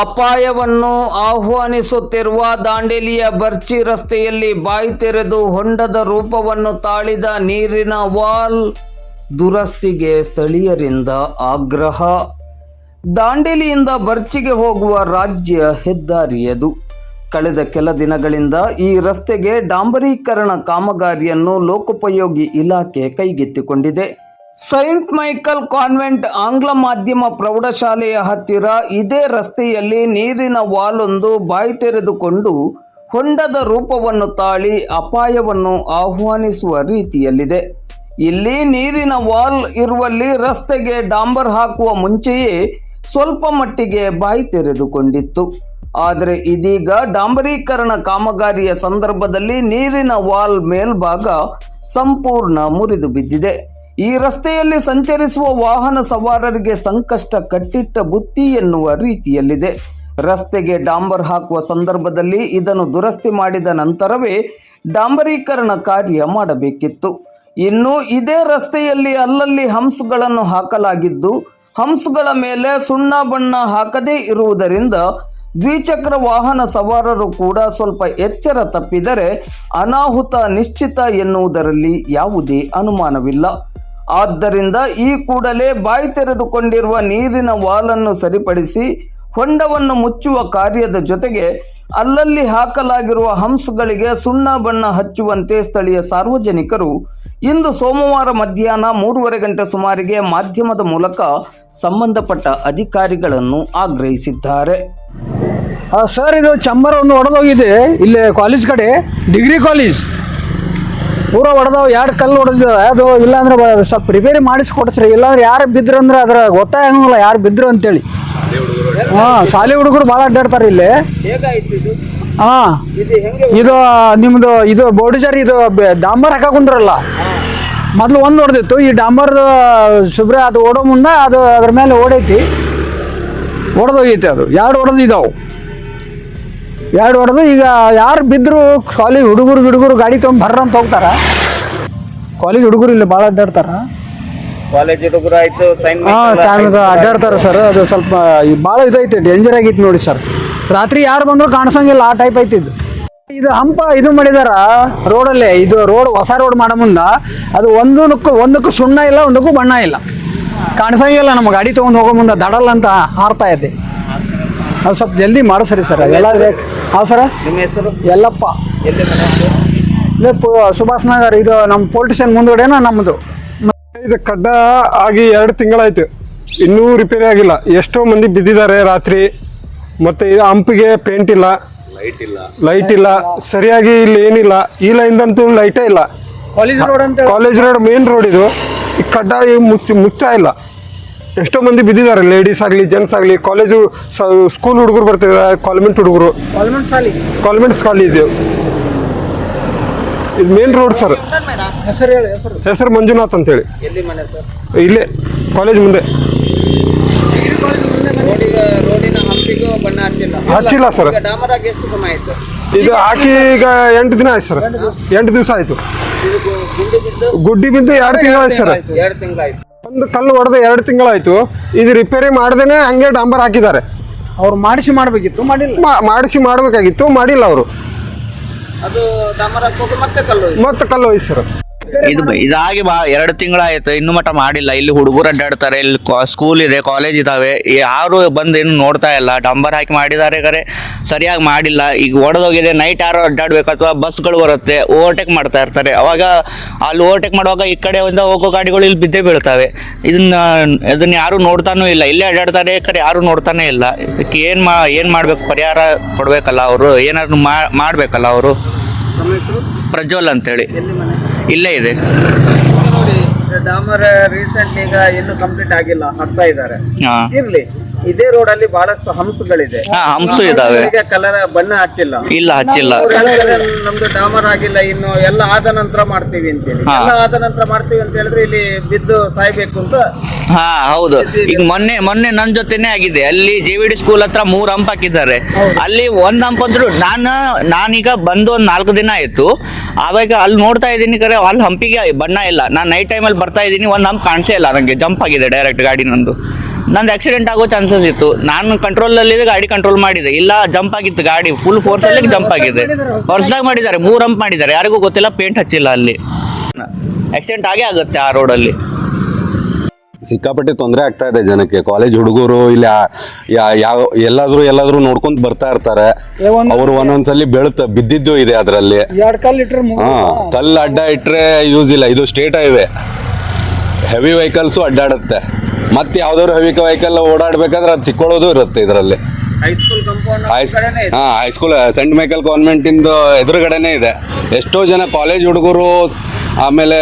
ಅಪಾಯವನ್ನು ಆಹ್ವಾನಿಸುತ್ತಿರುವ ದಾಂಡೇಲಿಯ ಬರ್ಚಿ ರಸ್ತೆಯಲ್ಲಿ ಬಾಯಿ ತೆರೆದು ಹೊಂಡದ ರೂಪವನ್ನು ತಾಳಿದ ನೀರಿನ ವಾಲ್ ದುರಸ್ತಿಗೆ ಸ್ಥಳೀಯರಿಂದ ಆಗ್ರಹ. ದಾಂಡೇಲಿಯಿಂದ ಬರ್ಚಿಗೆ ಹೋಗುವ ರಾಜ್ಯ ಹೆದ್ದಾರಿಯದು. ಕಳೆದ ಕೆಲ ದಿನಗಳಿಂದ ಈ ರಸ್ತೆಗೆ ಡಾಂಬರೀಕರಣ ಕಾಮಗಾರಿಯನ್ನು ಲೋಕೋಪಯೋಗಿ ಇಲಾಖೆ ಕೈಗೆತ್ತಿಕೊಂಡಿದೆ. ಸೈಂಟ್ ಮೈಕಲ್ ಕಾನ್ವೆಂಟ್ ಆಂಗ್ಲ ಮಾಧ್ಯಮ ಪ್ರೌಢಶಾಲೆಯ ಹತ್ತಿರ ಇದೇ ರಸ್ತೆಯಲ್ಲಿ ನೀರಿನ ವಾಲೊಂದು ಬಾಯಿ ತೆರೆದುಕೊಂಡು ಹೊಂಡದ ರೂಪವನ್ನು ತಾಳಿ ಅಪಾಯವನ್ನು ಆಹ್ವಾನಿಸುವ ರೀತಿಯಲ್ಲಿದೆ. ಇಲ್ಲಿ ನೀರಿನ ವಾಲ್ ಇರುವಲ್ಲಿ ರಸ್ತೆಗೆ ಡಾಂಬರ್ ಹಾಕುವ ಮುಂಚೆಯೇ ಸ್ವಲ್ಪ ಮಟ್ಟಿಗೆ ಬಾಯಿ ತೆರೆದುಕೊಂಡಿತ್ತು. ಆದರೆ ಇದೀಗ ಡಾಂಬರೀಕರಣ ಕಾಮಗಾರಿಯ ಸಂದರ್ಭದಲ್ಲಿ ನೀರಿನ ವಾಲ್ ಮೇಲ್ಭಾಗ ಸಂಪೂರ್ಣ ಮುರಿದು ಬಿದ್ದಿದೆ. ಈ ರಸ್ತೆಯಲ್ಲಿ ಸಂಚರಿಸುವ ವಾಹನ ಸವಾರರಿಗೆ ಸಂಕಷ್ಟ ಕಟ್ಟಿಟ್ಟ ಬುತ್ತಿ ಎನ್ನುವ ರೀತಿಯಲ್ಲಿದೆ. ರಸ್ತೆಗೆ ಡಾಂಬರ್ ಹಾಕುವ ಸಂದರ್ಭದಲ್ಲಿ ಇದನ್ನು ದುರಸ್ತಿ ಮಾಡಿದ ನಂತರವೇ ಡಾಂಬರೀಕರಣ ಕಾರ್ಯ ಮಾಡಬೇಕಿತ್ತು. ಇನ್ನು ಇದೇ ರಸ್ತೆಯಲ್ಲಿ ಅಲ್ಲಲ್ಲಿ ಹಂಪ್ಸ್ಗಳನ್ನು ಹಾಕಲಾಗಿದ್ದು, ಹಂಪ್ಸ್ಗಳ ಮೇಲೆ ಸುಣ್ಣ ಬಣ್ಣ ಹಾಕದೇ ಇರುವುದರಿಂದ ದ್ವಿಚಕ್ರ ವಾಹನ ಸವಾರರು ಕೂಡ ಸ್ವಲ್ಪ ಎಚ್ಚರ ತಪ್ಪಿದರೆ ಅನಾಹುತ ನಿಶ್ಚಿತ ಎನ್ನುವುದರಲ್ಲಿ ಯಾವುದೇ ಅನುಮಾನವಿಲ್ಲ. ಆದ್ದರಿಂದ ಈ ಕೂಡಲೇ ಬಾಯಿ ತೆರೆದುಕೊಂಡಿರುವ ನೀರಿನ ವಾಲನ್ನು ಸರಿಪಡಿಸಿ ಹೊಂಡವನ್ನು ಮುಚ್ಚುವ ಕಾರ್ಯದ ಜೊತೆಗೆ ಅಲ್ಲಲ್ಲಿ ಹಾಕಲಾಗಿರುವ ಹಂಪ್ಸ್ಗಳಿಗೆ ಸುಣ್ಣ ಬಣ್ಣ ಹಚ್ಚುವಂತೆ ಸ್ಥಳೀಯ ಸಾರ್ವಜನಿಕರು ಇಂದು ಸೋಮವಾರ ಮಧ್ಯಾಹ್ನ 3:30 ಗಂಟೆ ಸುಮಾರಿಗೆ ಮಾಧ್ಯಮದ ಮೂಲಕ ಸಂಬಂಧಪಟ್ಟ ಅಧಿಕಾರಿಗಳನ್ನು ಆಗ್ರಹಿಸಿದ್ದಾರೆ. ಸರ್, ಇದು ಚಂಬರ್ ಒಂದು ಒಡೆದೋಗಿದೆ. ಇಲ್ಲಿ ಕಾಲೇಜ್ ಕಡೆ ಡಿಗ್ರಿ ಕಾಲೇಜ್ ಪೂರ ಹೊಡೆದವು. 2 ಕಲ್ಲು ಹೊಡೆದಿದ್ದಾವೆ. ಅದು ಇಲ್ಲಾಂದ್ರೆ ಸ್ವಲ್ಪ ರಿಪೇರಿ ಮಾಡಿಸ್ಕೊಡ್ಸ್ರಿ. ಇಲ್ಲಾಂದ್ರೆ ಯಾರು ಬಿದ್ರು ಅಂದ್ರೆ ಅದ್ರ ಗೊತ್ತಾಗಂಗಿಲ್ಲ ಯಾರು ಬಿದ್ರು ಅಂತೇಳಿ. ಶಾಲೆ ಹುಡುಗರು ಭಾಳ ಅಡ್ಡಾಡ್ತಾರೆ ಇಲ್ಲಿ. ಇದು ನಿಮ್ದು ಇದು ಬೋರ್ಡಿಜರ್ ಇದು ಡಾಂಬರ್ ಹಾಕೊಂಡ್ರಲ್ಲ, ಮೊದಲು ಒಂದು ಹೊಡೆದಿತ್ತು. ಈ ಡಾಂಬರ್ ಶುಭ್ರ ಅದು ಓಡೋ ಮುಂದೆ ಅದು ಅದ್ರ ಮೇಲೆ ಓಡೈತಿ, ಹೊಡೆದೋಗೈತಿ. ಅದು 2 ಹೊಡೆದಿದ್ದಾವೆ. 2 ಹೊಡೆದು ಈಗ ಯಾರು ಬಿದ್ದರು ಕಾಲೇಜ್ ಹುಡುಗರು ಗಾಡಿ ತೊಗೊಂಡು ಬರ್ರ ಅಂತ ಹೋಗ್ತಾರ. ಕಾಲೇಜ್ ಹುಡುಗರು ಇಲ್ಲಿ ಭಾಳ ಅಡ್ಡಾಡ್ತಾರ. ಕಾಲೇಜ್ ಹುಡುಗರು ಆಯ್ತು ಅಡ್ಡಾಡ್ತಾರೆ ಸರ್. ಅದು ಸ್ವಲ್ಪ ಭಾಳ ಇದೈತೆ, ಡೇಂಜರ್ ಆಗೈತಿ ನೋಡಿ ಸರ್. ರಾತ್ರಿ ಯಾರು ಬಂದರೂ ಕಾಣಿಸಂಗಿಲ್ಲ, ಆ ಟೈಪ್ ಐತಿದ್ದು. ಇದು ಹಂಪ ಇದು ಮಾಡಿದಾರ ರೋಡಲ್ಲೇ. ಇದು ರೋಡ್ ಹೊಸ ರೋಡ್ ಮಾಡೋ ಮುಂದೆ ಅದು ಒಂದಕ್ಕೂ ಸುಣ್ಣ ಇಲ್ಲ, ಒಂದಕ್ಕೂ ಬಣ್ಣ ಇಲ್ಲ, ಕಾಣಿಸಂಗಿಲ್ಲ. ನಮ್ಮ ಗಾಡಿ ತೊಗೊಂಡು ಹೋಗೋ ಮುಂದೆ ದಡಲ್ ಅಂತ ಹಾರ್ತಾ ಇದೆ. ಅದು ಸ್ವಲ್ಪ ಜಲ್ದಿ ಮಾಡಿಸ್ರಿ ಸರ್. ಎಲ್ಲ ಹಾಂ ಸರ. ನಿಮ್ಮ ಹೆಸರು? ಯಲ್ಲಪ್ಪ. ಇಲ್ಲೇ ಸುಭಾಷ್ ನಗರ್. ಇದು ನಮ್ಮ ಪೊಲೀಸ್ ಸ್ಟೇಷನ್ ಮುಂದುಗಡೆನ ನಮ್ಮದು. ಇದು ಕಡ್ಡ ಆಗಿ 2 ತಿಂಗಳಾಯ್ತು, ಇನ್ನೂ ರಿಪೇರಿ ಆಗಿಲ್ಲ. ಎಷ್ಟೋ ಮಂದಿ ಬಿದ್ದಿದ್ದಾರೆ ರಾತ್ರಿ. ಮತ್ತು ಇದು ಹಂಪಿಗೆ ಪೇಂಟ್ ಇಲ್ಲ, ಲೈಟ್ ಇಲ್ಲ, ಸರಿಯಾಗಿ ಇಲ್ಲಿ ಏನಿಲ್ಲ. ಈ ಲೈನ್ದಂತೂ ಲೈಟೇ ಇಲ್ಲ. ಕಾಲೇಜ್ ರೋಡ್ ಮೇನ್ ರೋಡ್ ಇದು. ಈ ಕಡ್ಡ ಮುಚ್ತಾ ಇಲ್ಲ. ಎಷ್ಟೋ ಮಂದಿ ಬಿದ್ದಿದ್ದಾರೆ, ಲೇಡೀಸ್ ಆಗಲಿ ಜೆಂಟ್ಸ್ ಆಗಲಿ. ಕಾಲೇಜು ಸ್ಕೂಲ್ ಹುಡುಗರು ಬರ್ತಿದ್ದಾರೆ, ಕಾನ್ವೆಂಟ್ ಹುಡುಗರು. ಕಾನ್ವೆಂಟ್ ಶಾಲೆ ಇದು. ಇದು ಮೇನ್ ರೋಡ್ ಸರ್. ಹೆಸರು ಮಂಜುನಾಥ್ ಅಂತೇಳಿ. ಇಲ್ಲೇ ಕಾಲೇಜ್ ಮುಂದೆ. ಹಚ್ಚಿಲ್ಲ ಸರ್. ಇದು ಹಾಕಿ ಈಗ 8 ದಿನ ಆಯ್ತು ಸರ್. 8 ದಿವಸ ಆಯ್ತು. ಗುಡ್ಡಿ ಬಿದ್ದು 2 ತಿಂಗಳಾಯ್ತು ಸರ್. ಒಂದು ಕಲ್ಲು ಹೊಡೆದ 2 ತಿಂಗಳಾಯ್ತು. ಇದು ರಿಪೇರಿ ಮಾಡ್ದೇನೆ ಹಂಗೆ ಡಾಂಬರ್ ಹಾಕಿದ್ದಾರೆ. ಅವ್ರು ಮಾಡಿಸ್ಬೇಕಿತ್ತು, ಮಾಡಬೇಕಾಗಿತ್ತು, ಮಾಡಿಲ್ಲ ಅವರು. ಅದು ಡಾಂಬರ್ ಹಾಕೋದು ಮತ್ತೆ ಕಲ್ಲು ಹೋಯ್ತು ಸರ್. ಇದಾಗಿ 2 ತಿಂಗಳಾಯ್ತು, ಇನ್ನೂ ಮಟ್ಟ ಮಾಡಿಲ್ಲ. ಇಲ್ಲಿ ಹುಡುಗರು ಅಡ್ಡಾಡ್ತಾರೆ, ಇಲ್ಲಿ ಸ್ಕೂಲ್ ಇದೆ, ಕಾಲೇಜ್ ಇದಾವೆ. ಯಾರು ಬಂದು ಏನು ನೋಡ್ತಾ ಇಲ್ಲ. ಡಂಬರ್ ಹಾಕಿ ಮಾಡಿದ್ದಾರೆ, ಕರೆ ಸರಿಯಾಗಿ ಮಾಡಿಲ್ಲ. ಈಗ ಹೊಡೆದೋಗಿದೆ. ನೈಟ್ ಯಾರು ಅಡ್ಡಾಡ್ಬೇಕು ಅಥವಾ ಬಸ್ಗಳು ಬರುತ್ತೆ, ಓವರ್ಟೇಕ್ ಮಾಡ್ತಾ ಇರ್ತಾರೆ. ಅವಾಗ ಅಲ್ಲಿ ಓವರ್ಟೇಕ್ ಮಾಡುವಾಗ ಈ ಕಡೆಯಿಂದ ಹೋಗೋ ಗಾಡಿಗಳು ಇಲ್ಲಿ ಬಿದ್ದೇ ಬೀಳ್ತವೆ. ಇದನ್ನ ಯಾರು ನೋಡ್ತಾನೂ ಇಲ್ಲ. ಇಲ್ಲೇ ಅಡ್ಡಾಡ್ತಾರೆ, ಕರೆ ಯಾರು ನೋಡ್ತಾನೆ ಇಲ್ಲ. ಇದಕ್ಕೆ ಏನು ಮಾಡಬೇಕು? ಪರಿಹಾರ ಕೊಡಬೇಕಲ್ಲ ಅವರು, ಏನಾದ್ರು ಮಾಡಬೇಕಲ್ಲ ಅವರು. ಪ್ರಜ್ವಲ್ ಅಂತೇಳಿ ಇಲ್ಲೇ ಇದೆ. ನೋಡಿ, ಡಾಮರ್ ರೀಸೆಂಟ್ ಈಗ ಇನ್ನೂ ಕಂಪ್ಲೀಟ್ ಆಗಿಲ್ಲ, ಹಾಕ್ತಾ ಇದ್ದಾರೆ. ಇರ್ಲಿ, ಇದೇ ರೋಡ್ ಅಲ್ಲಿ ಬಹಳಷ್ಟು ಹಂಪ್ಸ್ಗಳಿದೆ. ಹಂಪ್ಸ್ ಇದಾವೆ. ಕಲರ್ ಬಣ್ಣ ಹಚ್ಚಿಲ್ಲ. ನಮ್ದು ಡಾಮರ್ ಆಗಿಲ್ಲ, ಇನ್ನು ಎಲ್ಲ ಆದ ನಂತರ ಮಾಡ್ತೀವಿ ಅಂತೇಳಿ. ಎಲ್ಲ ಆದ ನಂತರ ಮಾಡ್ತೀವಿ ಅಂತ ಹೇಳಿದ್ರೆ ಇಲ್ಲಿ ಬಿದ್ದು ಸಾಯ್ಬೇಕು ಅಂತ. ಹೌದು. ಈಗ ಮೊನ್ನೆ ನನ್ನ ಜೊತೆನೆ ಆಗಿದೆ. ಅಲ್ಲಿ JVD ಸ್ಕೂಲ್ ಹತ್ರ 3 ಹಂಪ್ ಹಾಕಿದ್ದಾರೆ. ಅಲ್ಲಿ 1 ಹಂಪ್ ಅಂದ್ರು ನಾನೀಗ ಬಂದು ಒಂದು 4 ದಿನ ಆಯ್ತು. ಆವಾಗ ಅಲ್ಲಿ ನೋಡ್ತಾ ಇದ್ದೀನಿ, ಕರೆ ಅಲ್ಲಿ ಹಂಪಿಗೆ ಬಣ್ಣ ಇಲ್ಲ. ನಾನು ನೈಟ್ ಟೈಮಲ್ಲಿ ಬರ್ತಾ ಇದ್ದೀನಿ, 1 ಹಂಪ್ ಕಾಣಿಸೇ ಇಲ್ಲ ನನಗೆ. ಜಂಪ್ ಆಗಿದೆ ಡೈರೆಕ್ಟ್ ಗಾಡಿ ನಂದು. ನಂದು ಆಕ್ಸಿಡೆಂಟ್ ಆಗೋ ಚಾನ್ಸಸ್ ಇತ್ತು. ನಾನು ಕಂಟ್ರೋಲಲ್ಲಿದೆ, ಗಾಡಿ ಕಂಟ್ರೋಲ್ ಮಾಡಿದೆ, ಇಲ್ಲ ಜಂಪ್ ಆಗಿತ್ತು ಗಾಡಿ, ಫುಲ್ ಫೋರ್ಸಲ್ಲಿ ಜಂಪ್ ಆಗಿದೆ. ಹೊಸದಾಗಿ ಮಾಡಿದ್ದಾರೆ, 3 ಹಂಪ್ ಮಾಡಿದ್ದಾರೆ, ಯಾರಿಗೂ ಗೊತ್ತಿಲ್ಲ, ಪೇಂಟ್ ಹಚ್ಚಿಲ್ಲ. ಅಲ್ಲಿ ಆಕ್ಸಿಡೆಂಟ್ ಆಗೇ ಆಗುತ್ತೆ ಆ ರೋಡಲ್ಲಿ. ಸಿಕ್ಕಾಪಟ್ಟೆ ತೊಂದರೆ ಆಗ್ತಾ ಇದೆ ಜನಕ್ಕೆ. ಕಾಲೇಜ್ ಹುಡುಗರು ಇಲ್ಲಿ ಯಾವ ಎಲ್ಲಾದ್ರೂ ನೋಡ್ಕೊಂತ ಬರ್ತಾ ಇರ್ತಾರೆ. ಅವರು ಒಂದೊಂದ್ಸಲಿ ಬಿದ್ದಿದ್ದು ಇದೆ ಅದರಲ್ಲಿ. 2 ಕಲ್ಲು ಇಟ್ರೆ ಕಲ್ಲು ಅಡ್ಡ ಇಟ್ರೆ ಯೂಸ್ ಇಲ್ಲ. ಇದು ಸ್ಟೇಟ್ ಹೈವೇ, ಹೆವಿ ವೆಹಿಕಲ್ಸು ಅಡ್ಡಾಡುತ್ತೆ. ಮತ್ತೆ ಯಾವ್ದಾದ್ರು ಹೆವಿ ವೆಹಿಕಲ್ ಓಡಾಡ್ಬೇಕಾದ್ರೆ ಅದು ಸಿಕ್ಕೊಳ್ಳೋದು ಇರುತ್ತೆ ಇದರಲ್ಲಿ. High school compound high school Saint Michael convent ಇಂದು ಎದುರುಗಡೆನೆ ಇದೆ. ಎಷ್ಟೋ ಜನ ಕಾಲೇಜ್ ಹುಡುಗರು ಆಮೇಲೆ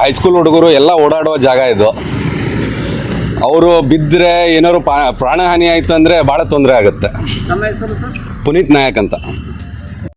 ಹೈಸ್ಕೂಲ್ ಹುಡುಗರು ಎಲ್ಲ ಓಡಾಡುವ ಜಾಗ ಇದು. ಅವರು ಬಿದ್ದರೆ ಏನಾದ್ರು ಪ್ರಾಣಹಾನಿ ಆಯ್ತು ಅಂದ್ರೆ ಬಹಳ ತೊಂದರೆ ಆಗುತ್ತೆ. ನಮ್ಮ ಹೆಸರು ಸರ್ ಪುನೀತ್ ನಾಯಕ್ ಅಂತ.